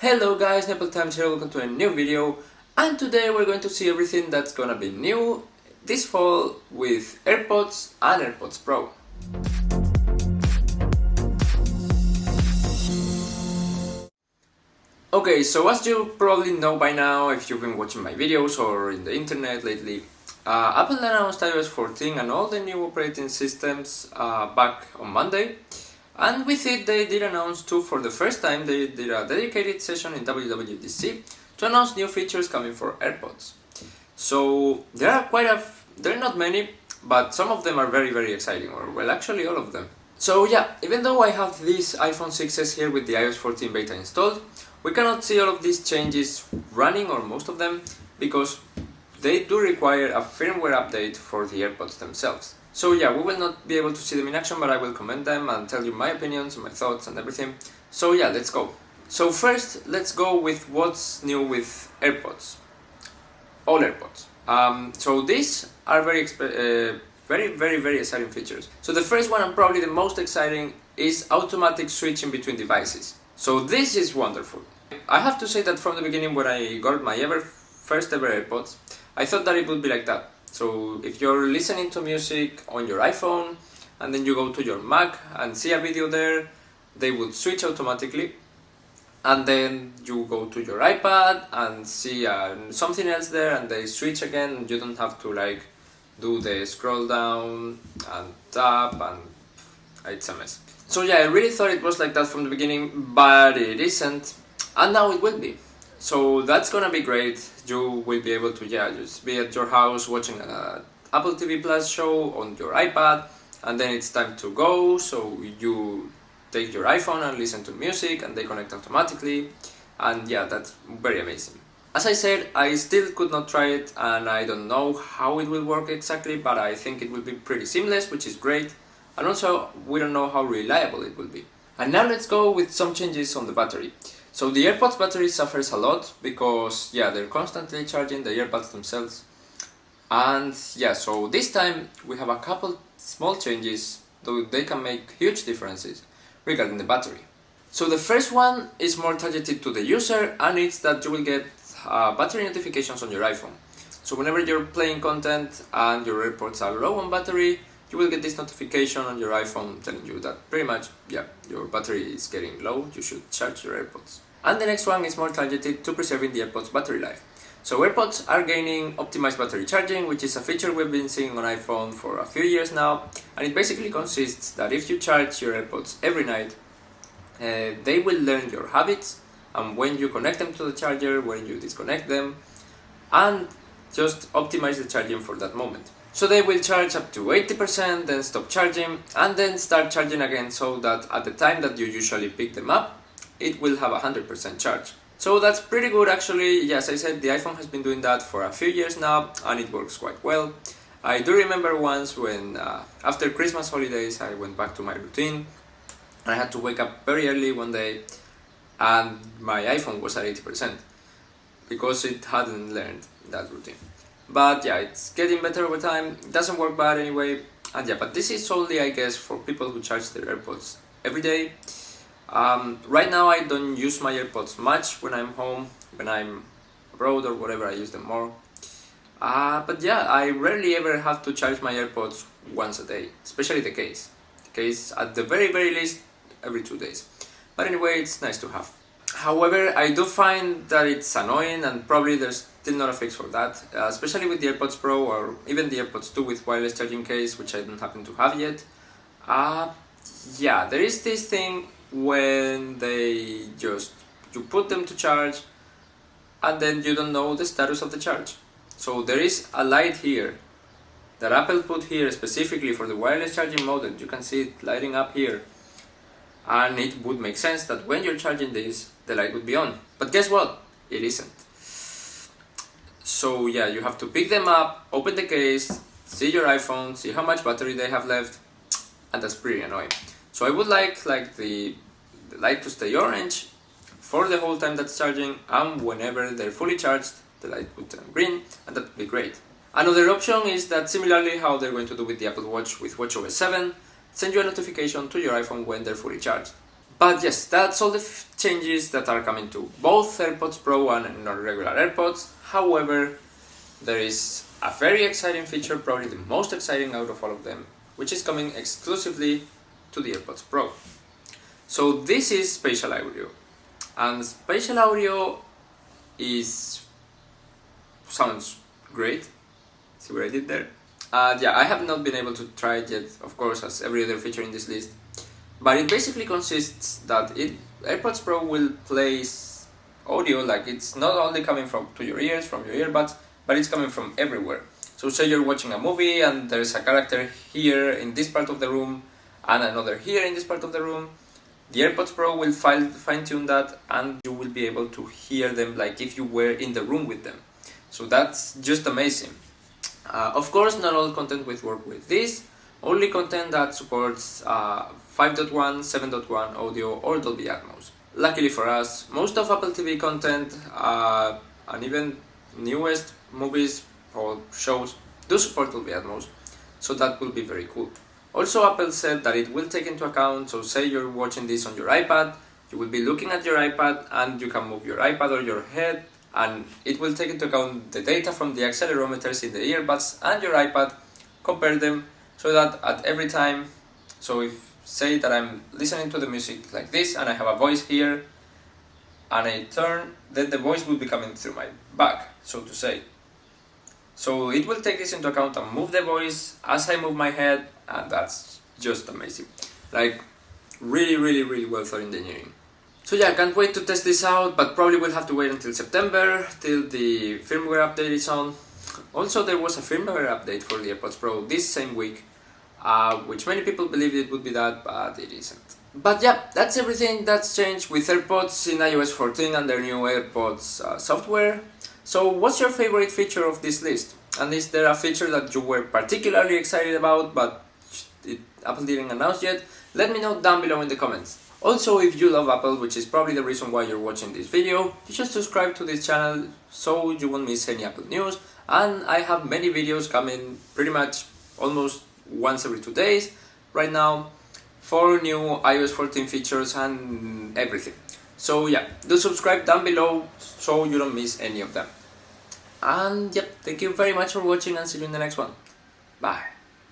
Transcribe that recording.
Hello guys, Nepal Times here, welcome to a new video, and today we're going to see everything that's gonna be new this fall with AirPods and AirPods Pro. Okay, so as you probably know by now, if you've been watching my videos or in the internet lately, Apple announced iOS 14 and all the new operating systems back on Monday. And with it, they did announce too, for the first time, they did a dedicated session in WWDC to announce new features coming for AirPods. So there are not many, but some of them are very exciting, or well, actually all of them. So yeah, even though I have these iPhone 6s here with the iOS 14 beta installed, we cannot see all of these changes running, or most of them, because they do require a firmware update for the AirPods themselves. So yeah, we will not be able to see them in action, but I will comment them and tell you my opinions, my thoughts and everything. So yeah, let's go. So first, let's go with what's new with AirPods. All AirPods. So these are very exciting features. So the first one, and probably the most exciting, is automatic switching between devices. So this is wonderful. I have to say that from the beginning, when I got my first ever AirPods, I thought that it would be like that. So if you're listening to music on your iPhone and then you go to your Mac and see a video there, they would switch automatically. And then you go to your iPad and see something else there and they switch again. You don't have to like do the scroll down and tap, and it's a mess. So yeah, I really thought it was like that from the beginning, but it isn't, and now it will be. So that's gonna be great. You will be able to just be at your house watching an Apple TV Plus show on your iPad, and then it's time to go, so you take your iPhone and listen to music and they connect automatically, and yeah, that's very amazing. As I said, I still could not try it and I don't know how it will work exactly, but I think it will be pretty seamless, which is great, and also we don't know how reliable it will be. And now let's go with some changes on the battery. So the AirPods battery suffers a lot because they're constantly charging the earbuds themselves. And so this time we have a couple small changes, though they can make huge differences regarding the battery. So the first one is more targeted to the user, and it's that you will get battery notifications on your iPhone. So whenever you're playing content and your AirPods are low on battery, you will get this notification on your iPhone telling you that pretty much, your battery is getting low, you should charge your AirPods. And the next one is more targeted to preserving the AirPods battery life. So AirPods are gaining optimized battery charging, which is a feature we've been seeing on iPhone for a few years now, and it basically consists that if you charge your AirPods every night, they will learn your habits, and when you connect them to the charger, when you disconnect them, and just optimize the charging for that moment. So they will charge up to 80%, then stop charging, and then start charging again, so that at the time that you usually pick them up, it will have 100% charge. So that's pretty good actually. Yes, I said the iPhone has been doing that for a few years now, and it works quite well. I do remember once when after Christmas holidays I went back to my routine. I had to wake up very early one day and my iPhone was at 80% because it hadn't learned that routine. But it's getting better over time. It doesn't work bad anyway, and but this is solely, I guess, for people who charge their AirPods every day. Right now I don't use my AirPods much when I'm home. When I'm abroad or whatever, I use them more. But I rarely ever have to charge my AirPods once a day, especially the case. The case at the very least every 2 days. But anyway, it's nice to have. However, I do find that it's annoying, and probably there's still not a fix for that, especially with the AirPods Pro or even the AirPods 2 with wireless charging case, which I don't happen to have yet. There is this thing when you put them to charge and then you don't know the status of the charge. So there is a light here that Apple put here specifically for the wireless charging mode. You can see it lighting up here, and it would make sense that when you're charging this, the light would be on. But guess what? It isn't. So you have to pick them up, open the case, see your iPhone, see how much battery they have left, and that's pretty annoying. So I would like the light to stay orange for the whole time that's charging, and whenever they're fully charged, the light would turn green, and that would be great. Another option is that, similarly how they're going to do with the Apple Watch with watchOS 7, send you a notification to your iPhone when they're fully charged. But yes, that's all the changes that are coming to both AirPods Pro and regular AirPods. However, there is a very exciting feature, probably the most exciting out of all of them, which is coming exclusively to the AirPods Pro. So this is Spatial Audio, and Spatial Audio sounds great. See what I did there? Yeah, I have not been able to try it yet, of course, as every other feature in this list. But it basically consists that AirPods Pro will play audio, like it's not only coming to your ears, from your earbuds, but it's coming from everywhere. So say you're watching a movie and there's a character here in this part of the room and another here in this part of the room. The AirPods Pro will fine-tune that, and you will be able to hear them like if you were in the room with them. So that's just amazing. Of course, not all content will work with this. Only content that supports 5.1, 7.1 audio or Dolby Atmos. Luckily for us, most of Apple TV content and even newest movies or shows do support Dolby Atmos, so that will be very cool. Also, Apple said that it will take into account, so say you're watching this on your iPad, you will be looking at your iPad and you can move your iPad or your head, and it will take into account the data from the accelerometers in the earbuds and your iPad, compare them, so that at every time, so if say that I'm listening to the music like this and I have a voice here and I turn, then the voice will be coming through my back, so to say. So it will take this into account and move the voice as I move my head, and that's just amazing. Like really well thought engineering. So yeah, I can't wait to test this out, but probably will have to wait until September, till the firmware update is on. Also, there was a firmware update for the AirPods Pro this same week, which many people believed it would be that, but it isn't. But yeah, that's everything that's changed with AirPods in iOS 14 and their new AirPods software. So what's your favorite feature of this list? And is there a feature that you were particularly excited about but Apple didn't announce yet? Let me know down below in the comments. Also, if you love Apple, which is probably the reason why you're watching this video, you should subscribe to this channel so you won't miss any Apple news. And I have many videos coming pretty much almost once every 2 days right now for new iOS 14 features and everything. So yeah, do subscribe down below so you don't miss any of them. And yep, thank you very much for watching and see you in the next one. Bye.